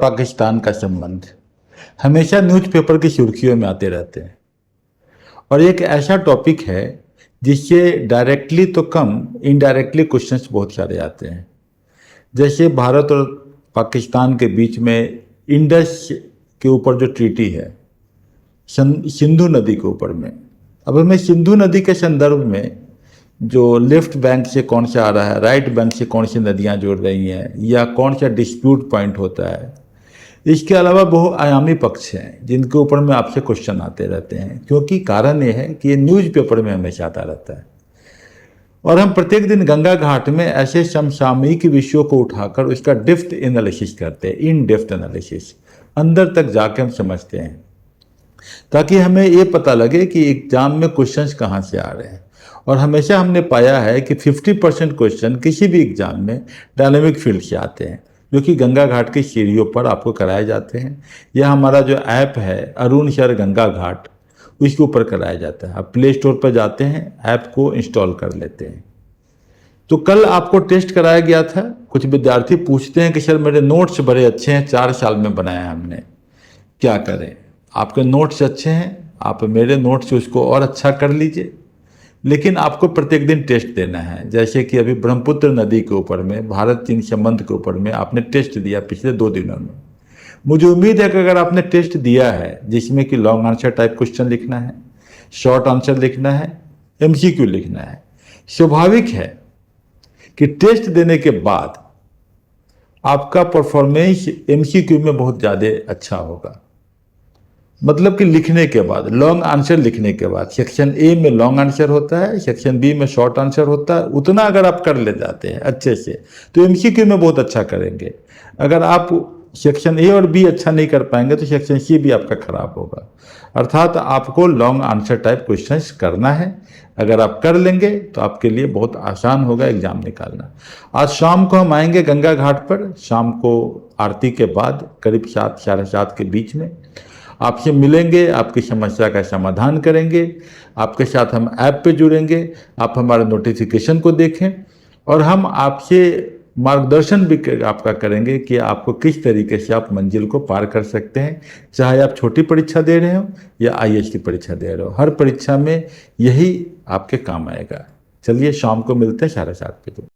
पाकिस्तान का संबंध हमेशा न्यूज़पेपर की सुर्खियों में आते रहते हैं और एक ऐसा टॉपिक है जिससे डायरेक्टली तो कम इनडायरेक्टली क्वेश्चंस बहुत सारे आते हैं। जैसे भारत और पाकिस्तान के बीच में इंडस के ऊपर जो ट्रीटी है सिंधु नदी के ऊपर में, अब हमें सिंधु नदी के संदर्भ में जो लेफ्ट बैंक से कौन सा आ रहा है, राइट बैंक से कौन सी नदियां जुड़ रही हैं, या कौन सा डिस्प्यूट पॉइंट होता है, इसके अलावा बहुआयामी पक्ष हैं जिनके ऊपर में आपसे क्वेश्चन आते रहते हैं। क्योंकि कारण ये है कि ये न्यूज़पेपर में हमेशा आता रहता है और हम प्रत्येक दिन गंगा घाट में ऐसे समसामयिक विषयों को उठाकर उसका डेप्थ एनालिसिस करते हैं, इन डेप्थ एनालिसिस, अंदर तक जाके हम समझते हैं ताकि हमें ये पता लगे कि एग्जाम में क्वेश्चंस कहाँ से आ रहे हैं। और हमेशा हमने पाया है कि 50% क्वेश्चन किसी भी एग्जाम में डायनेमिक फील्ड से आते हैं, जो कि गंगा घाट की सीढ़ियों पर आपको कराए जाते हैं। यह हमारा जो ऐप है अरुण सर गंगा घाट, उसके ऊपर कराया जाता है। आप प्ले स्टोर पर जाते हैं, ऐप को इंस्टॉल कर लेते हैं। तो कल आपको टेस्ट कराया गया था। कुछ विद्यार्थी पूछते हैं कि सर मेरे नोट्स बड़े अच्छे हैं, 4 साल में बनाया हमने, क्या करें? आपके नोट्स अच्छे हैं, आप मेरे नोट्स से उसको और अच्छा कर लीजिए, लेकिन आपको प्रत्येक दिन टेस्ट देना है। जैसे कि अभी ब्रह्मपुत्र नदी के ऊपर में, भारत चीन संबंध के ऊपर में आपने टेस्ट दिया पिछले 2 दिनों में। मुझे उम्मीद है कि अगर आपने टेस्ट दिया है जिसमें कि लॉन्ग आंसर टाइप क्वेश्चन लिखना है, शॉर्ट आंसर लिखना है, एमसीक्यू लिखना है, स्वाभाविक है कि टेस्ट देने के बाद आपका परफॉर्मेंस एमसीक्यू में बहुत ज़्यादा अच्छा होगा। मतलब कि लिखने के बाद, लॉन्ग आंसर लिखने के बाद, सेक्शन ए में लॉन्ग आंसर होता है, सेक्शन बी में शॉर्ट आंसर होता है, उतना अगर आप कर ले जाते हैं अच्छे से तो एमसीक्यू में बहुत अच्छा करेंगे। अगर आप सेक्शन ए और बी अच्छा नहीं कर पाएंगे तो सेक्शन सी भी आपका खराब होगा। अर्थात आपको लॉन्ग आंसर टाइप क्वेश्चंस करना है। अगर आप कर लेंगे तो आपके लिए बहुत आसान होगा एग्जाम निकालना। आज शाम को हम आएंगे गंगा घाट पर, शाम को आरती के बाद करीब 7 साढ़े 7 के बीच में आपसे मिलेंगे, आपकी समस्या का समाधान करेंगे, आपके साथ हम ऐप पे जुड़ेंगे, आप हमारे नोटिफिकेशन को देखें और हम आपसे मार्गदर्शन भी आपका करेंगे कि आपको किस तरीके से आप मंजिल को पार कर सकते हैं। चाहे आप छोटी परीक्षा दे रहे हो या आईएएस की परीक्षा दे रहे हो, हर परीक्षा में यही आपके काम आएगा। चलिए शाम को मिलते हैं 7:30 पे।